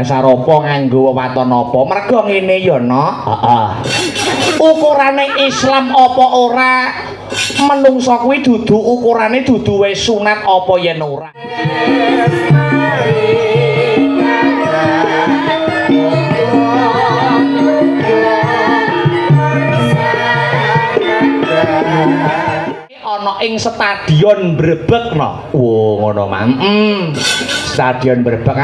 dasar apa nganggo wewaton apa mergo ngene ya no heeh ukurane Islam apa ora menungso kuwi dudu ukurane dudu wis sunat apa yen ora ana ing stadion Brebek no. Ngono man. Stadion Brebek.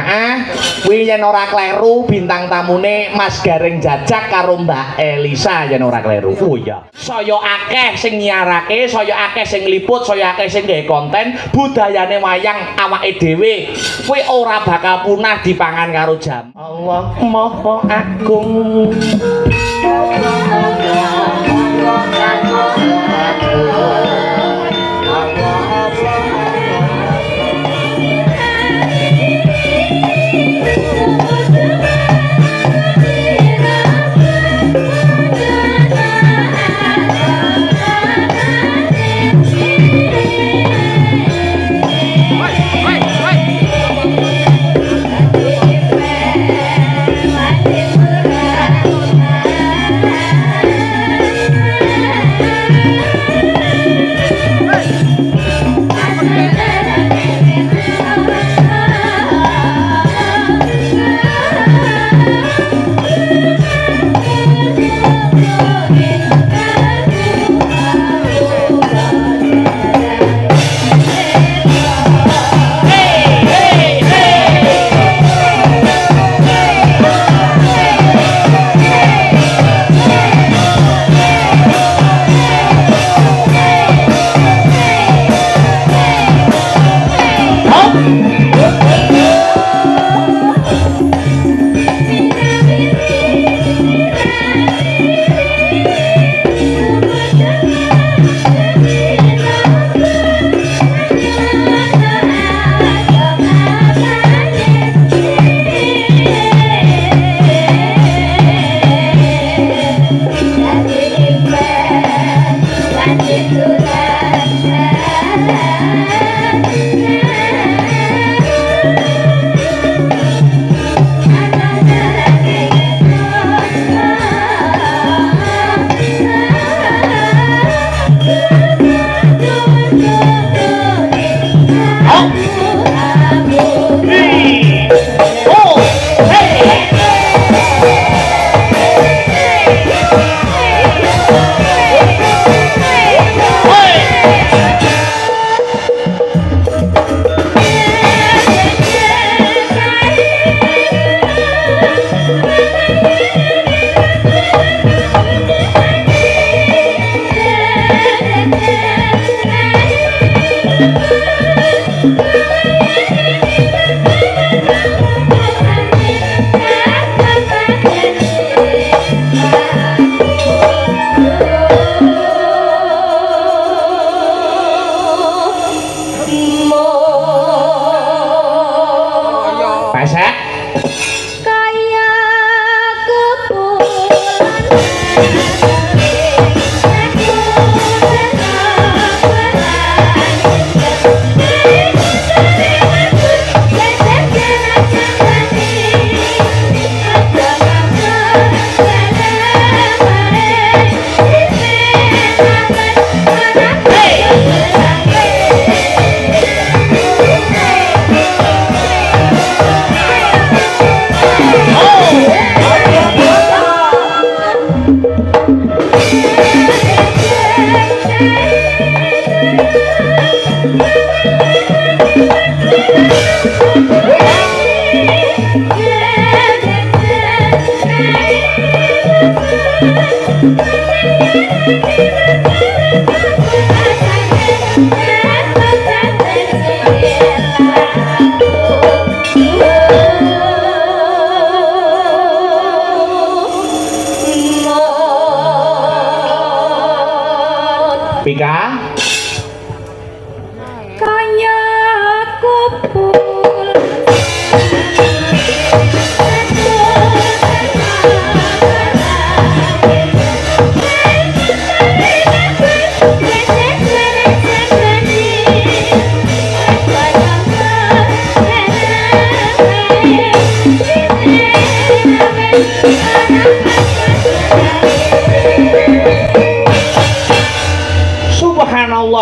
Kuwi yen ora kleru bintang tamune Mas Gareng Jajak karo Mbak Elisa yen ora kleru. Oh iya. Saya akeh sing nyiarake, saya akeh sing liput, saya akeh sing gawe konten budayane wayang awake dhewe. Kuwi ora bakal punah dipangan karo jam. Allah Maha Agung.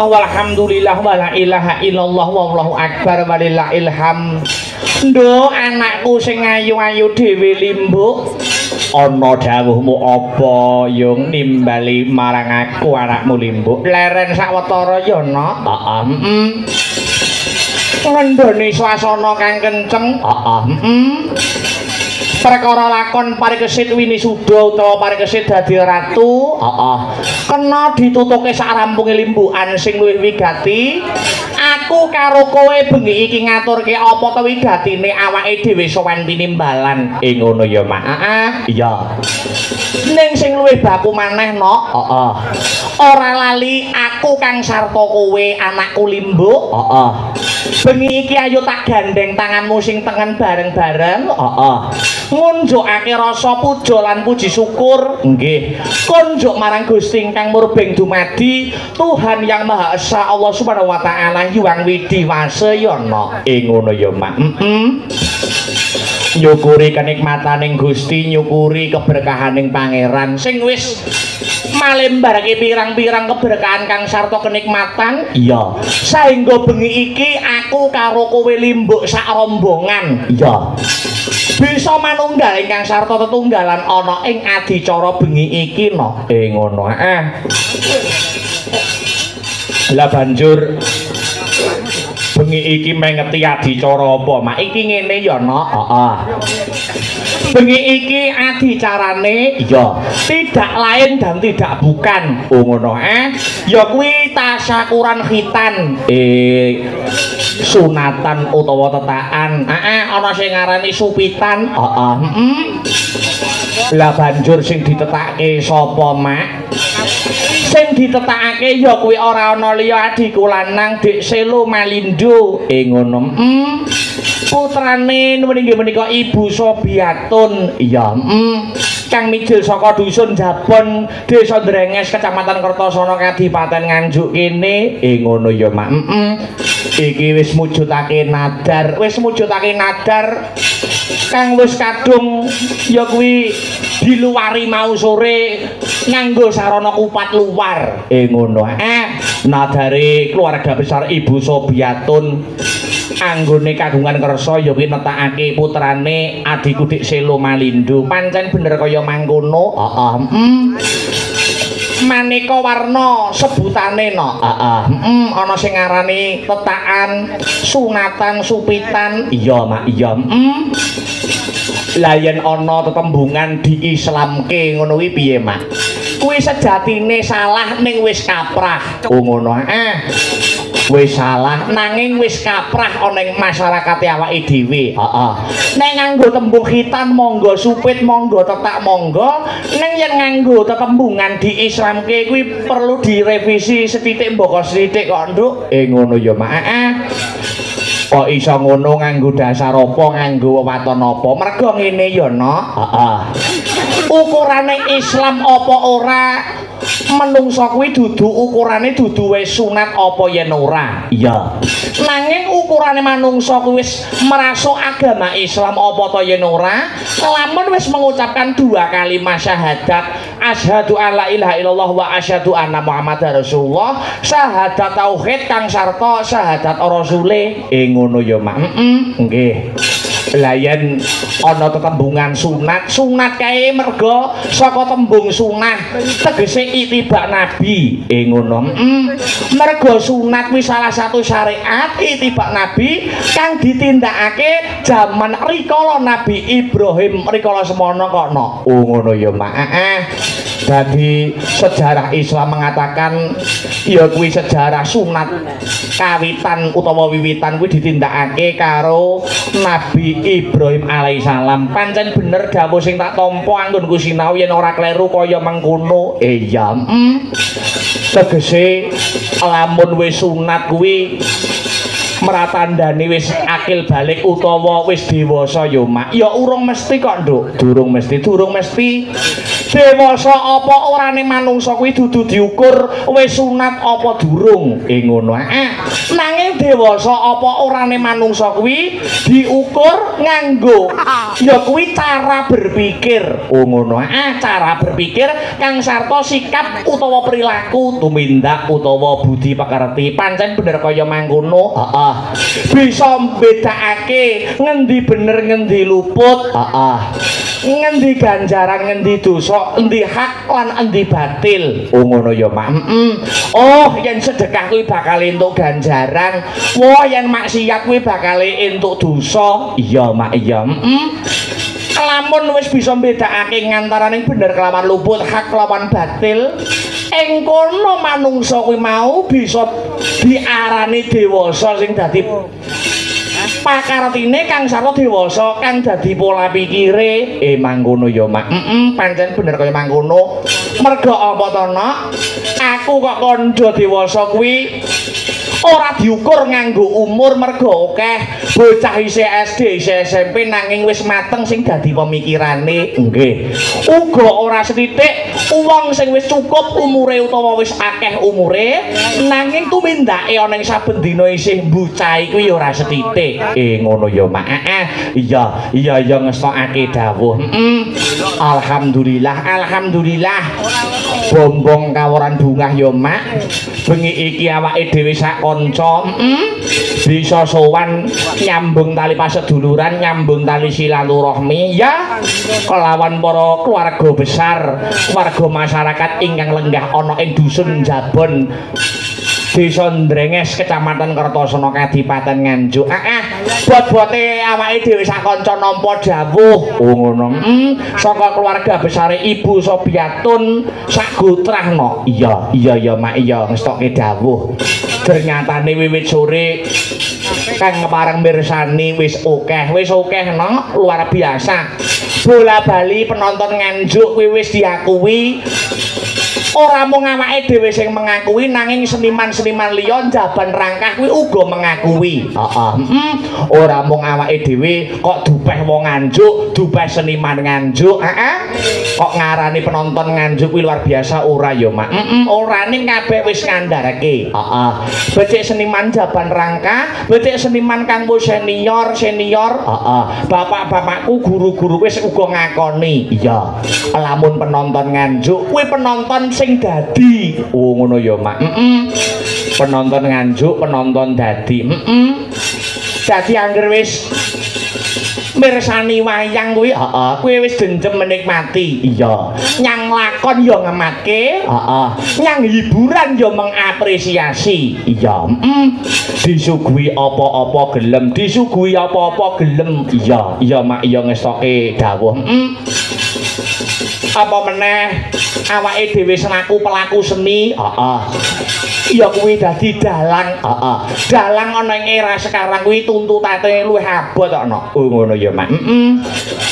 walhamdulillah wala ilaha illallah wallahu akbar walillahil hamd. Nduk anakku sing ayu-ayu dhewe limbuk. Ana dawuhmu apa yung nimbali marang aku anakmu limbuk? Leren sawetara ya ana. Heeh. Ngendhoni swasana kang kenceng. Heeh. Perkara lakon parikesit winisuda utawa parikesit dadi ratu, kena ditutuke sarampunge limbukan sing luwih wigati. Aku karo kowe bengi iki ngaturke apa to wigatine awake dhewe sowan tinimbalan. Ngono ya, Mak. Iya. Ning sing luwih baku maneh, Nok. Ora lali aku Kang Sarta kowe anakku limbuk. Bengi iki ayo tak gandeng tanganmu sing tengen bareng-bareng. Ngunjukake rasa puja lan puji syukur nggih kunjuk marang Gusti ingkang murbeng dumadi Tuhan yang Maha Esa Allah Subhanahu wa taala Hyang Widiwasa yana ngono ya Mak. Nyukuri kenikmataning Gusti, nyukuri keberkahaning Pangeran sing wis malembarake pirang-pirang keberkahan Kang Sarta kenikmatan. Iya. Saengga bengi iki aku karo kowe limbuk sak rombongan. Iya. Bisa manunggal ingkang sarta tetunggalan ana ing adicara bengi iki no. Ngono. Lah banjur bengi iki mengeti adicara apa? Mak iki ngene ya, Nok. Bengi iki adicarane ya tidak lain dan tidak bukan. Ngono. Ya kuwi tasyakuran khitan. Sunatan utawa tetakan. Ana sing ngarani supitan. Lah banjur sing ditetake sapa, Mak? Sing ditetake ya kuwi ora ana liya adhiku lanang Dik Selo Malindo. Ngono. Putrane nggih menika Ibu Sobiatun. Iya. Kang mijil saka dusun Jabon, Desa Drenges, Kecamatan Kertasana, Kadipaten Nganjuk kene. Ngono ya, Mak. Iki wis mujudake nadar, kang wis kadung ya kuwi diluwari mau sore nganggo sarana kupat luar. Ngono. Nadare keluarga besar Ibu Sobiatun anggone kagungan kersa ya kuwi netakake putrane adhiku Dik Selo Malindo. Pancen bener kaya mangkono. Maneka warna sebutane no. Ana sing ngarani tetakan, sunatan, supitan. Iya, Mak. Iya. Lah yen ana tetembungan diislamke ngono kuwi piye, Mak? Kuwi sejatine salah ning wis kaprah. Ngono. Wis salah nanging wis kaprah ana ing masyarakate awake dhewe. Nek nganggo tembung khitan monggo, supit monggo, tetak monggo. Ning yen nganggo tetembungan diislamke kuwi perlu direvisi setitik mboko setitik kok, Nduk. Ngono ya, Mak. Kok iso ngono nganggo dasar apa, nganggo wewaton apa? Mergo ngene ya, Nok. Ukurane Islam apa ora? Menungso kuwi dudu ukurane dudu wis sunat apa yen ora. Iya. Nanging ukurane manungsa kuwi wis merasuk agama Islam apa ta yen ora, lamun wis mengucapkan dua kalimat syahadat, asyhadu alla ilaha illallah wa asyhadu anna muhammadar rasulullah, syahadat tauhid kang sarta syahadat rasule. Ngono ya, Mak. Nggih. Lah yen ana tetembungan sunat kae merga saka tembung sunah tegese itibak nabi. Ngono. Merga sunat kuwi salah satu syariat itibak nabi kang ditindakake jaman rikala Nabi Ibrahim rikala semana kok no. Ngono ya, Mak. Jadi sejarah Islam mengatakan ya kuwi sejarah sunat kawitan utawa wiwitan kuwi ditindakake karo Nabi Ibrahim alaihissalam. Pancen bener dawuh sing tak tampa anggonku sinau yen ora kleru kaya mengkono. Iya. Tegese lamun wis sunat kuwi meratandani wis akil balik utawa wis dewasa ya, Mak. Ya urung mesti kok, Nduk. Durung mesti. dewasa apa orane manungsa kuwi dudu diukur wis sunat apa durung ngono nanging dewasa apa orane manungsa kuwi diukur nganggo ya kuwi cara berpikir ngono cara berpikir kang sarta sikap utawa perilaku tumindak utawa budi pekerti pancen bener kaya mangkono bisa mbedakake ngendi bener ngendi luput ngendi ganjaran ngendi dosa endi hak lan endi batil ngono ya Mak oh yen sedekah kuwi bakal entuk ganjaran wah yen maksiat kuwi bakal entuk dosa iya Mak iya lamun wis bisa mbedakake ngantaraning bener kelawan luput hak kelawan batil ing kono manungsa kuwi mau bisa diarani dewasa sing dadi pakartine kang sarta dewasa kang dadi pola pikire mangkono ya Mak pancen bener kaya mangkono merga apa to Nok aku kok kandha dewasa kuwi ora diukur nganggo umur merga akeh bocah isih SD isih SMP nanging wis mateng sing dadi pemikirane nggih uga ora sethithik wong sing wis cukup umure utawa wis akeh umure nanging tumindake ana ing saben dina isih mbucah kuwi ora sethithik ngono ya Mak iya ngestokake dawuh alhamdulillah bombong kaworan bungah ya Mak bengi iki awake dhewe sak kanca bisa sowan nyambung tali paseduluran nyambung tali silaturahmi ya kelawan para keluarga besar warga masyarakat ingkang lenggah ana ing dusun Jabon Desa Ndrenges Kecamatan Kertosono Kadipaten Nganjuk bot-bote awake dhewe sak kanca nampa dawuh ngono saka keluarga besare Ibu Sobiatun sak gotrahno iya Mak iya ngestokke dawuh ternyatane wiwit sore kang pareng mirsani wis akeh no luar biasa bola bali penonton Nganjuk kuwi wis diakui ora mung awake dhewe sing mengakui nanging seniman-seniman liya Jaban Rangkah kuwi uga mengakui ora mung awake dhewe kok dupeh wong Nganjuk dupeh seniman Nganjuk kok ngarani penonton Nganjuk kuwi luar biasa ora ya Mak ora ning kabeh wis ngandharake becik seniman Jaban Rangkah becik seniman kang senior bapak-bapakku guru-guru wis uga ngakoni iya lamun penonton Nganjuk kuwi penonton sing dadi ngono ya Mak penonton Nganjuk penonton dadi dadi anggere wis mirsani wayang kuwi kuwi wis denjem menikmati iya nyang lakon ya ngematke nyang hiburan ya mengapresiasi iya disuguhi apa-apa gelem disuguhi apa-apa gelem iya Mak iya ngestoke dawuh apa meneh awake dhewe senaku pelaku seni iya kuwi dadi dalang dalang ana ing era sekarang kuwi tuntutane luwih abot kok ngono ya Mak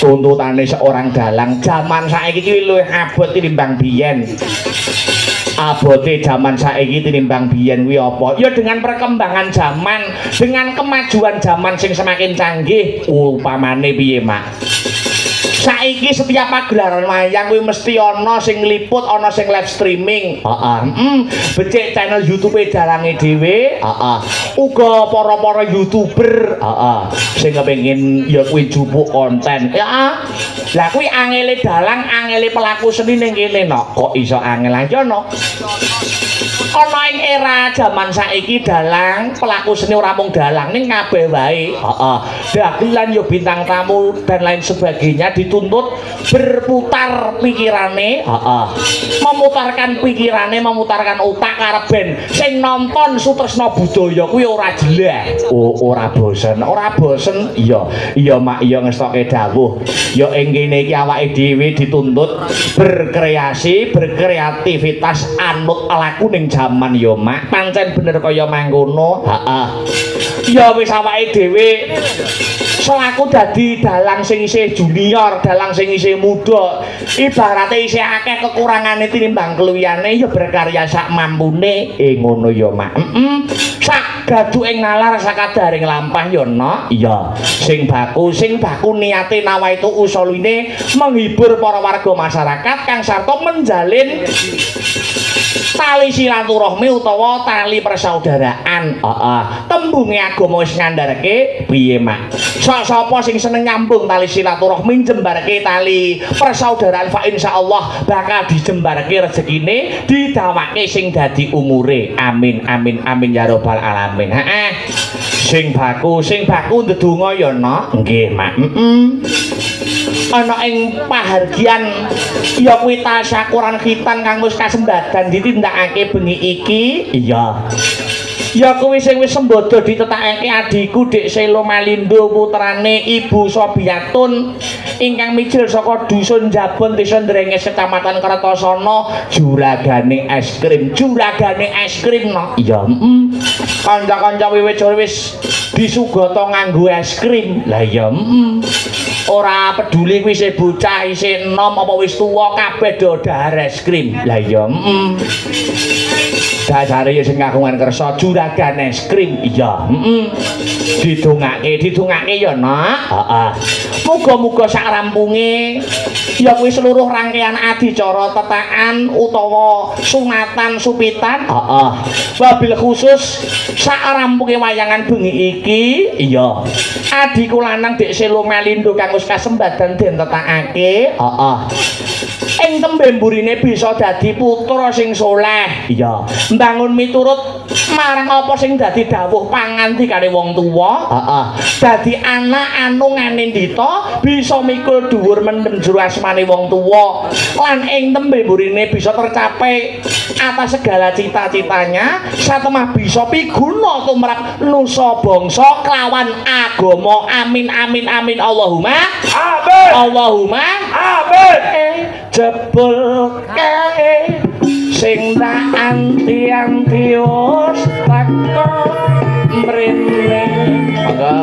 tuntutane seorang dalang zaman saiki kuwi luwih abot tinimbang biyen abote zaman saiki tinimbang biyen kuwi apa ya dengan perkembangan zaman dengan kemajuan zaman sing semakin canggih upamane piye Mak saiki setiap pagelaran wayang kuwi mesti ana sing ngliput ana sing live streaming becik channel YouTube dalange dhewe uga para YouTuber sing kepengin ya kuwi jupuk konten ya lah kuwi angele dalang angele pelaku seni ning kene kok iso angel aja ana ing era zaman saiki dalang pelaku seni ora mung dalang ning kabeh wae dagelan ya bintang tamu dan lain sebagainya dituntut berputar pikirane memutarkan pikirane memutarkan otak karep ben sing nonton sutresna budaya kuwi ora jelas ora bosen iya Mak iya ngestoke dawuh ya ing kene iki awake dhewe dituntut berkreasi berkreativitas anut laku ning jaman ya Mak pancen bener kaya mangkono ya wis awake dhewe So aku dadi dalang sing isih junior, dalang sing isih muda. Ibarate isih akeh kekurangane tinimbang keluyane ya berkarya sak mampune. Ngono ya, Mak. Sak gaduking nalar sakadaring lampah ya, Nok. Iya. Sing baku niate nawa itu usuline menghibur para warga masyarakat kang sarta menjalin tali silaturahmi utawa tali persaudaraan. Tembunge agama wis ngandharake piye, Mak? Sapa sing seneng nyambung tali silaturahmi jembarke tali persaudaraan fa insyaallah bakal dijembarke rezekine didawake sing dadi umure. Amin amin amin ya rabbal alamin. Sing baku ndedonga ya, Nok. Nggih, Mak. Ana ing pahargyan ya kuwi tasyakuran khitan kang wis kasembadan ditindakake bengi iki. Iya. Ya kuwi sing wis sembodo ditetakake adiku Dik Selo Malindo putrane Ibu Sobiatun ingkang mijil saka dusun Jabon Desa Ndrenges Kecamatan Kertosana juragane es krim no. Iya, kanca-kanca wiwit wis disugata nganggo es krim. Lah iya, ora peduli kuwi isih bocah isih enom apa wis tuwa kabeh do dahar es krim. Lah iya, dasare ya sing kagungan kersa juragan es krim. Iya, didongake ya, Nak. Muga-muga sak rampunge ya kuwi seluruh rangkaian adicara tetakan utawa sunatan supitan. Wabil khusus sak rampunge wayangan bengi iki. Iya, adiku lanang Dik Selo Malindo kang wis kasembadan den tetakake. Ing tembe mburine bisa dadi putra sing soleh. Iya, mbangun miturut marang apa sing dadi dawuh pangandikane wong tuwa. Dadi anak anu nganindita bisa mikul dhuwur mendem jero asmane wong tuwa lan ing tembe mburine bisa tercapai atas segala cita-citanya satemah bisa piguna tumrap nusa bangsa kelawan agama. Amin amin amin Allahumma amin. Allahumma amin. Jebul kae sing tak anti-anti wis teko mrene. Monggo.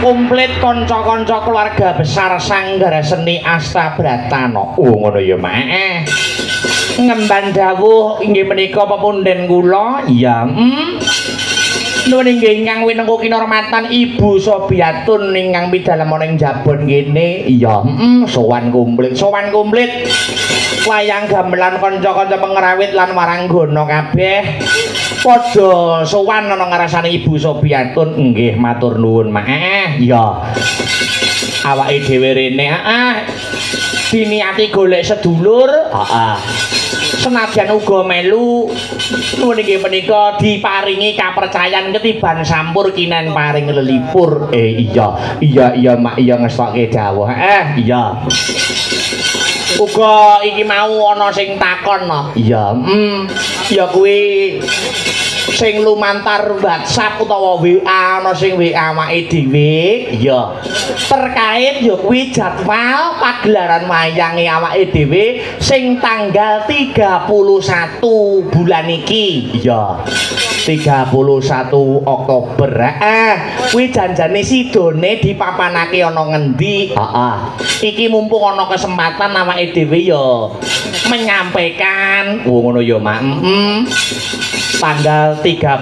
komplit kanca-kanca keluarga besar Sanggara Seni Astabratana. Oh ngono ya, Mak. Ngemban dawuh inggih menika pepunden kula. Ya, nuwun inggih ingkang winengku kinurmatan Ibu Sobiatun ingkang pidalem ning Jabon kene. Iya, sowan komplit. Wayang gamelan kanca-kanca pengrawit lan waranggana kabeh padha sowan ana ngrasane Ibu Sobiatun. Nggih, matur nuwun, Mak. Iya. Awake dhewe rene, diniati golek sedulur. Senadyan uga melu nuwun inggih menika diparingi kapercayan ketiban sampur kinen paring lelipur. Iya Mak, iya ngestokke dawuh. Iya. Uga iki mau ana sing takon no. Iya, ya kuwi sing lumantar WhatsApp utawa WA ana sing WA awake dhewe. Iya. Terkait ya kuwi jadwal pagelaran wayange awake dhewe sing tanggal 31 bulan iki. Iya. 31 Oktober. Kuwi janjane sidone dipapanake ana ngendi? Iki mumpung ana kesempatan awake dhewe ya menyampaikan. Ngono ya, Mak. Tanggal 31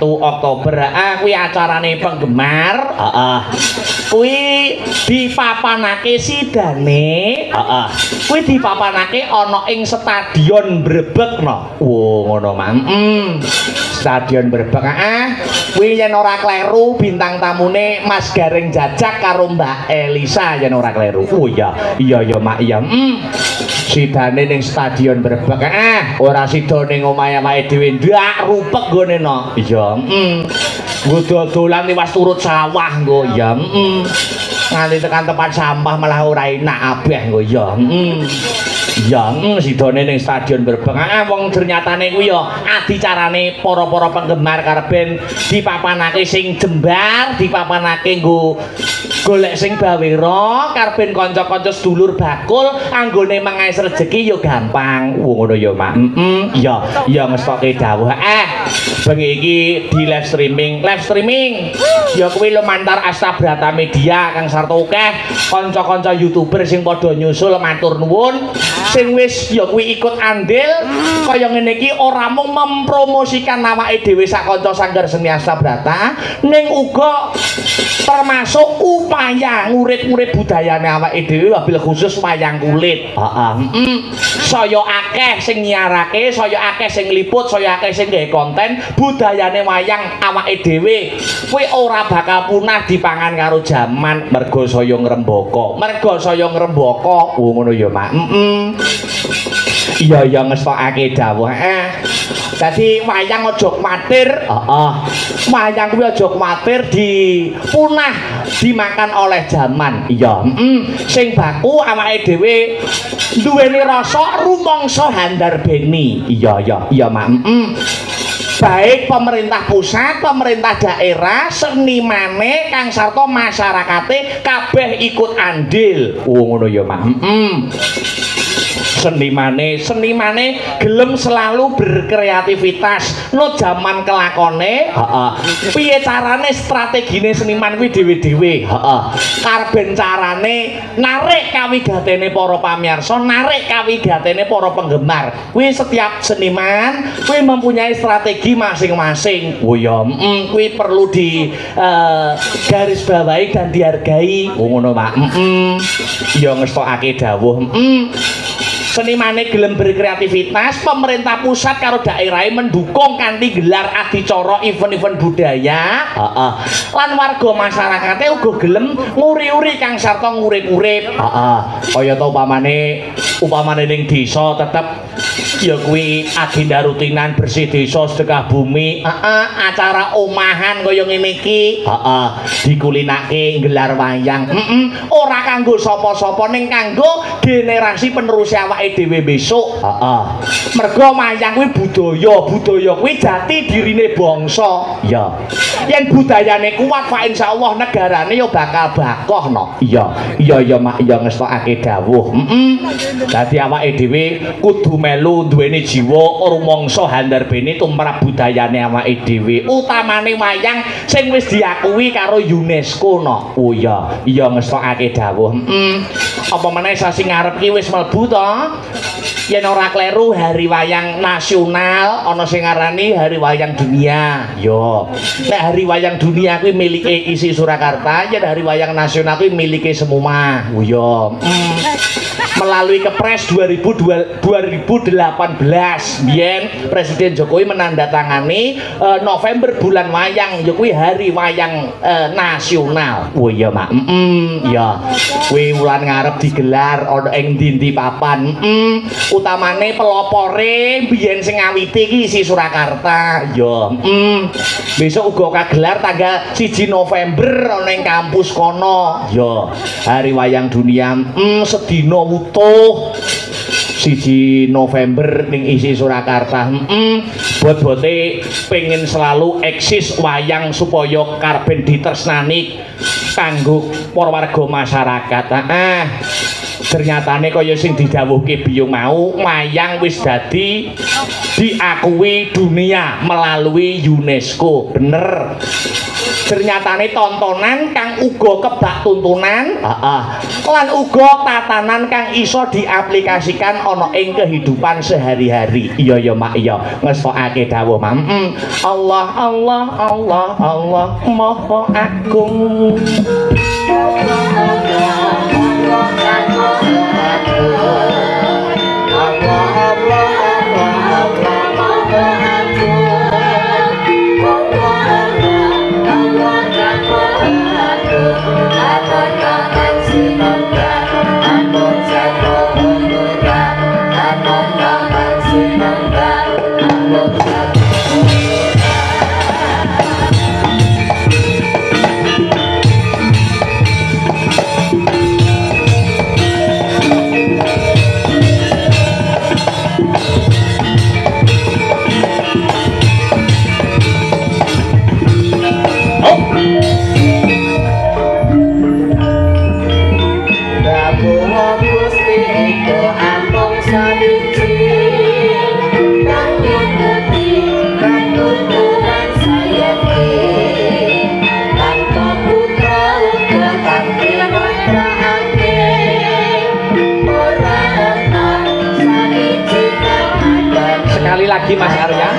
Oktober kuwi acarane penggemar. Kuwi dipapanake sidane. Kuwi dipapanake ana ing Stadion Brebek no. Ngono, Mak. Stadion Brebek. Kuwi yen ora kleru bintang tamune Mas Gareng Jajak karo Mbak Elisa yen ora kleru. Oh iya, iya ya Mak iya. Sidane ning stadion Brebek. Ora sida ning omahe awake dhewe ndak rupek gone no. Iya, nggo dodolan liwat turut sawah nggo ya. Nganti tekan tempat sampah malah ora enak abeh nggo ya. Ya, sidone ning stadion Brebek. Wong ternyatane kuwi ya adicarane para-para penggemar karepen dipapanake sing jembar, dipapanake nggo golek sing bawira, karepen kanca-kanca sedulur bakul anggone mengais rejeki ya gampang. Ngono ya, Mak. Ya, ya ngestoke dawuh. Bengi iki di live streaming. Ya kuwi lumantar Astabrata Media Kang Sarto akeh kanca-kanca YouTuber sing padha nyusul matur nuwun. Sing wis ya kuwi ikut andil kaya ngene iki ora mung mempromosikan awake dhewe sak kanca sanggar seni Astabrata ning uga termasuk upaya ngurip-urip budayane awake dhewe wabil khusus wayang kulit. Saya akeh sing nyiarake, saya akeh sing liput, saya akeh sing gawe konten budayane wayang awake dhewe kuwi ora bakal punah dipangan karo jaman mergo saya ngrembaka. Ngono ya, Mak. Iya ya ngestokake dawuh. Dadi wayang aja kuwatir, wayang kuwi aja kuwatir dipunah dimakan oleh jaman. Iya, sing baku awake dhewe duweni rasa rumangsa handarbeni. Iya, Mak. Baik pemerintah pusat, pemerintah daerah, senimane Kang Sarto masyarakate kabeh ikut andil. Ngono ya, Mak. Senimane gelem selalu berkreativitas no zaman kelakone. Piye carane strategine seniman kuwi dhewe-dhewe. Karben carane narik kawigatene para pamirsa, narik kawigatene para penggemar. Kuwi setiap seniman kuwi mempunyai strategi masing-masing. Oh ya, kuwi perlu di garis bawahi dan dihargai. Ngono, Pak. Ya ngestokake dawuh. Senimane gelem berkreativitas, pemerintah pusat karo daerah mendukung kanthi gelar adicara event-event budaya. Lan warga masyarakate uga gelem nguri-uri Kang Sarto ngurip-urip. Kaya ta upamane ning desa tetep ya kuwi agenda rutinan bersih desa sedekah bumi. Acara omahan kaya ngene iki. Dikulinake gelar wayang. Ora kanggo sapa-sapa ning kanggo generasi penerus awake dhewe besok. Mergo wayang kuwi budaya kuwi jati dirine bangsa. Ya. Yen budayane kuat fa insyaallah negarane ya bakal bakoh no. Iya, Mak, ya ngestokake dawuh. Dadi awake dhewe kudu melu duweni jiwa rumangsa handarbene tumrap budayane awake dhewe. Utamane wayang sing wis diakui karo UNESCO no. Oh iya, ngestokake dawuh. Apa meneh sasi ngarep iki wis mlebu to? Yen ora kleru hari wayang nasional ana sing ngarani hari wayang dunia. Yo. Nek hari wayang dunia kuwi milike isi Surakarta, yen hari wayang nasional kuwi milike Semuma. Oh yo. Melalui Kepres 2018 biyen Presiden Jokowi menandatangani November bulan wayang ya kuwi hari wayang nasional. Oh iya, Mak. Ya. Kuwi wulan ngarep digelar ana ing ndi-ndi papan. Utamane pelopore biyen sing ngawiti iki isi Surakarta. Ya. Besok uga kagelar tanggal 1 November ana ing kampus kono. Ya. Hari wayang dunia sedina utuh 1 November ning isi Surakarta. Bot-bote pengen selalu eksis wayang supaya karben ditresnani kanggo para warga masyarakat. Ternyatane kaya sing didhawuhke Biyung mau, wayang wis dadi diakui dunia melalui UNESCO. Bener. Ternyatane tontonan kang uga kebak tuntunan, lan uga tatanan kang iso diaplikasikan ana ing kehidupan sehari-hari. Iya ya, Mak, iya. Ngestokake dawuh, Mak. Allah Allah Allah Allah Maha Agung. Sekali lagi Mas Arya.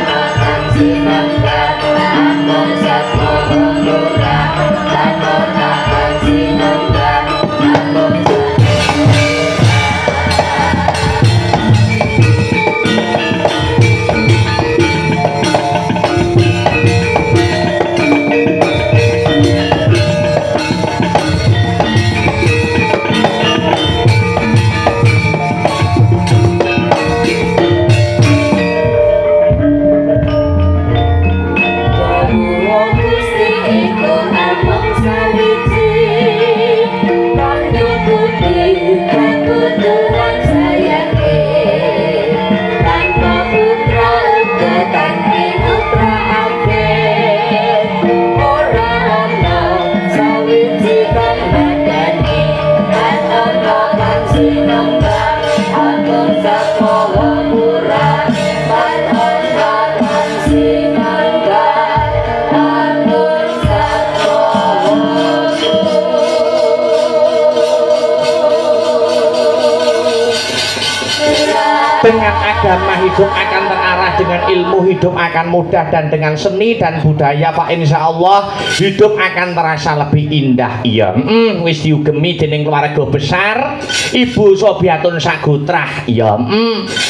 Dengan agama hidup akan terarah, dengan ilmu hidup akan mudah, dan dengan seni dan budaya Pak insya Allah hidup akan terasa lebih indah. Iya, wis diugemi dening keluarga besar Ibu Sobiatun Sagutrah. Iya,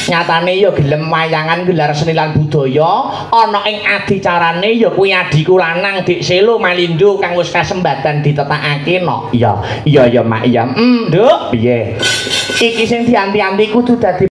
nyatane ya gelem wayangan gelar seni lan budaya ana ing adicarane ya kuwi adiku lanang Dik Selo Malindo kang wis kasembatan ditetakake no. Iya, iya ya Mak, iya. Nduk, piye? Iki sing dianti-anti kudu dadi